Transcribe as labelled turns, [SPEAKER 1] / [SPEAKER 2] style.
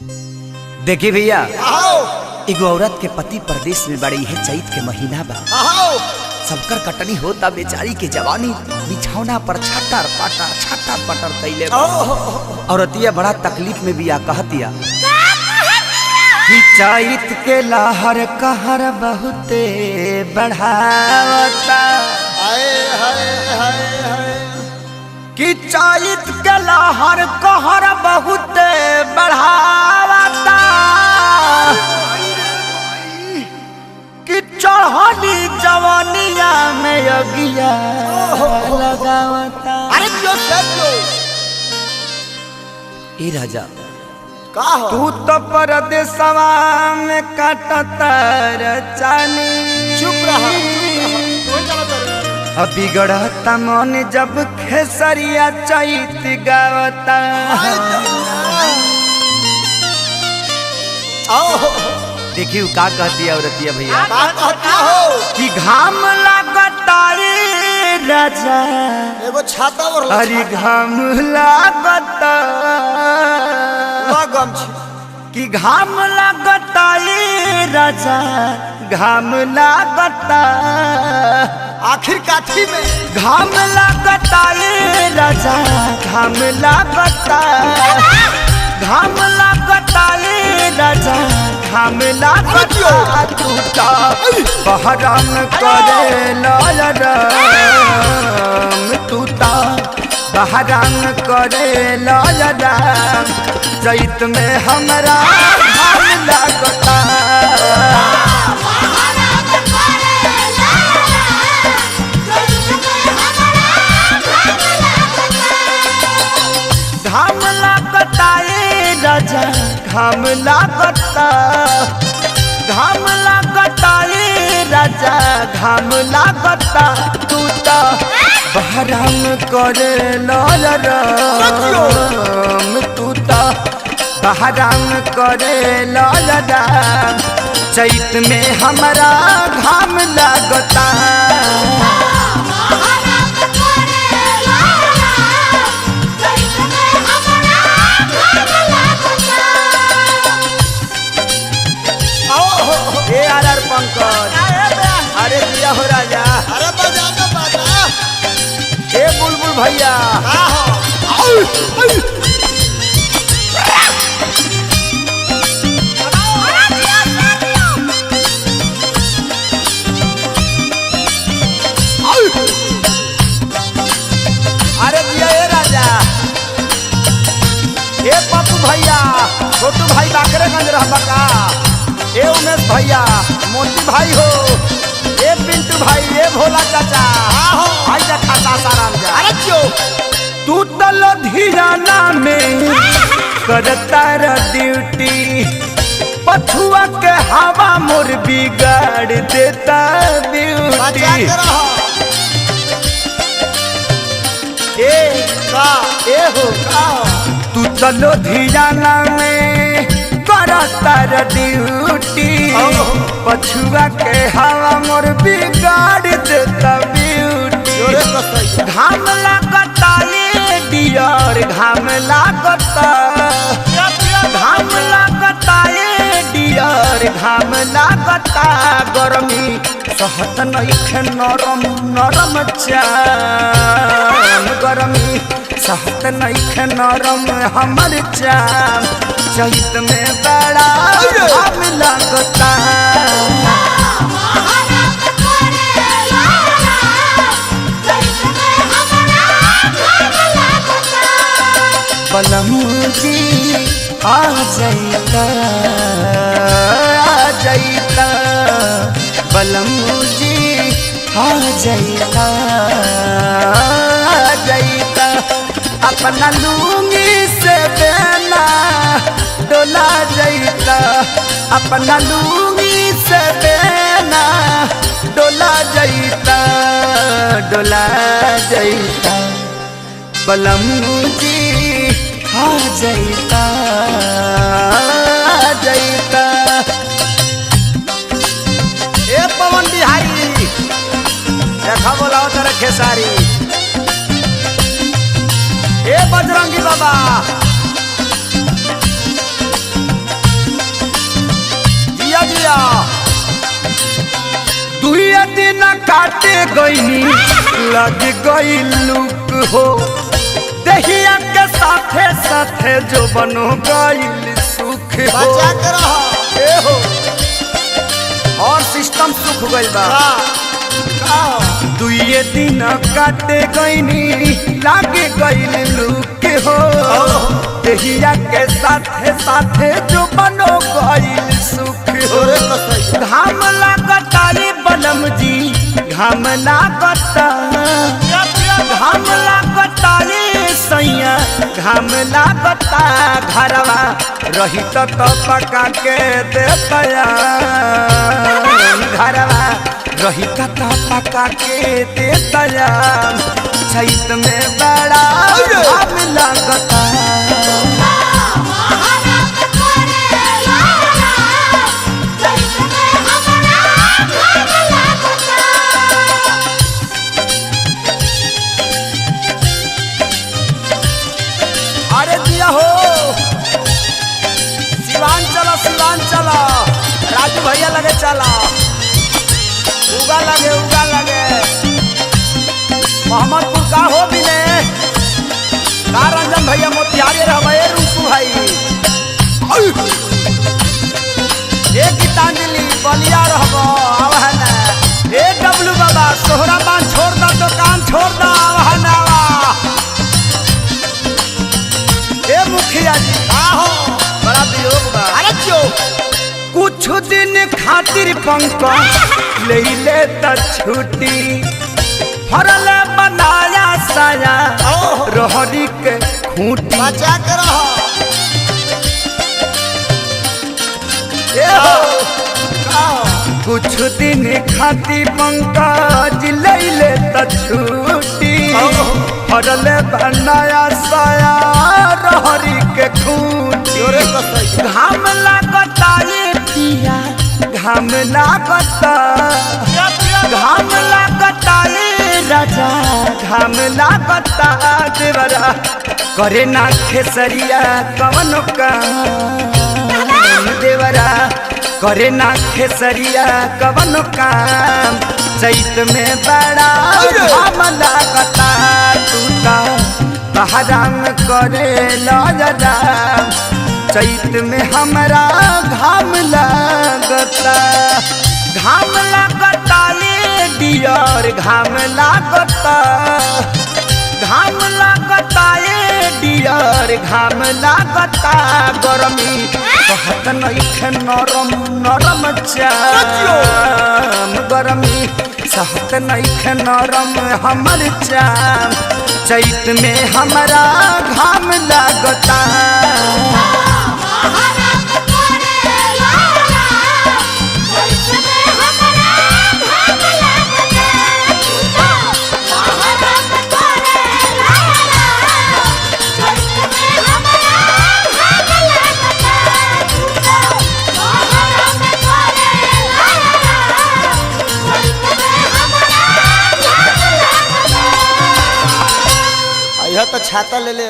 [SPEAKER 1] देखी भैया, एगो औरत के पति परदेश में बड़ी है, चैत के महीना बा, सबकर कटनी होता, बेचारी के जवानी बिछौना पर छटर पटर कैले। औरतिया बड़ा तकलीफ में बिया, कहतिया कि चैत के लहर कहर बहुते बढ़ावता, कि चैत के लहर कहर बहुते बढ़ावता, कि चढ़नी जवानिया में अगिया लगावता।
[SPEAKER 2] अरे क्यों
[SPEAKER 1] ए राजा
[SPEAKER 2] का हो?
[SPEAKER 1] तू तो परदेसवा में काटता रचानी,
[SPEAKER 2] चुप रहा।
[SPEAKER 1] अभी गढ़ता मन जब खेसरिया चैत गावता। देखियो का कहती है औरतिया भैया, कि घाम लगता रे राजा,
[SPEAKER 2] एगो छाता और
[SPEAKER 1] अरे घाम लगता, कि घाम लगता रे राजा, घाम लगता,
[SPEAKER 2] आखिर काठी में
[SPEAKER 1] घाम लगता रे राजा, घाम लगता, घाम लगता रे राजा, घाम लगता, टूटा बहराम करे लाल राम, टूटा बहराम करे लाल राम, चैत में हमरा घाम लगता। घाम लगता ए राजा, घाम लगता, घाम लगता ए राजा, घाम लगता, तू तो बहराम करे लाल राम, तू तो बहराम करे लाल राम, चैत में हमरा घाम लगता। पंकज, अरे दिया हो राजा,
[SPEAKER 2] अरे बाजा
[SPEAKER 1] ए बुलबुल भैया, अरे दिया ए राजा, ए पप्पू भैया, छोटू भाई बाकरेगंज रहबा का, ए उमेश भैया, मोती भाई हो, ए पिंटू भाई, ए भोला चाचा, भाई जा खाता साराम जा।
[SPEAKER 2] अरे क्यों
[SPEAKER 1] तू तो लुधियाना में करता रे ड्यूटी, पछुआ के हवा मोर बिगाड़ देता ब्यूटी। ए
[SPEAKER 2] का
[SPEAKER 1] ए हो का, तू तो लुधियाना में करता रे ड्यूटी, पछुआ के हवा मोर बिगाड़ देता ब्यूटी। घाम लगता ये डियर, घाम लगता, घाम लगता ये डियर, घाम लगता, गर्मी सहत नइखे नरम नरम चाम, गर्मी सहत नइखे नरम हमर चाम, चैत में बड़ा घाम लगता। बलमू जी आ जाइता, आ जाइता, बलमू जी आ जाइता, आ जाइता, अपना लूंगी से बेना डोला जाइता, अपना लूंगी से बेना डोला जाइता, डोला जाइता, बलमू जी आ जाइता, आ जाइता। ए पवन बिहारी, देखा बोलाओ तेरे खेसारी, ए बजरंगी बाबा, काटे गईनी लग गई लुक हो दहिया के साथे साथे जो बनो गईल सुख हो
[SPEAKER 2] बचा के रहो
[SPEAKER 1] ए हो और सिस्टम सुख गइल बा दुइये दिन काटे गईनी लागे गईल लुक हो दहिया के साथे साथे जो बनो गईल सुख हो घाम लागता ये बनम जी घाम लागता घाम लागता ये सैया घाम लागता घरवा रही तो पका के देता घरवा रही तो पका के देता चैत में बड़ा घाम लागता अरे दिया हो सिवान चला राजू भैया लगे चला उगा लगे मोहम्मदपुर का हो भी ने का रंजन भैया मोतिहारी रहे रूपू भाई एक गीतांजलि बलिया रहबो आवा ना ए डब्लू बाबा सोहरा पान छोड़ दो दुकान छोड़ दो आवा ना ए मुखिया जी
[SPEAKER 2] आहो
[SPEAKER 1] बड़ा वियोग बा
[SPEAKER 2] अरे क्यों
[SPEAKER 1] कुछ दिन खातिर पंकज ले ले त छुट्टी फरल बनाया साया रोहरी के खूंटी
[SPEAKER 2] बचा के रहो
[SPEAKER 1] ए हो कुछ दिन खातिर पंकज ले ले त छुट्टी फरल बनाया साया रोहरी के खूंटी घाम लागता ये पिया घाम लागता ये राजा घाम लागता देवरा करे ना खेसरिया कवन काम देवरा करे ना खेसरिया कवन काम चैत में बड़ा घाम लागता तूता बहराम करे लजरा चैत में हमरा घाम लागता ये डियर घाम लागता ये डियर घाम लागता गरमी कहत नइखे नरम चाम गरमी सहत नइखे नरम हमर चाम चैत में हमरा घाम लागता
[SPEAKER 2] यह तो छाता ले ले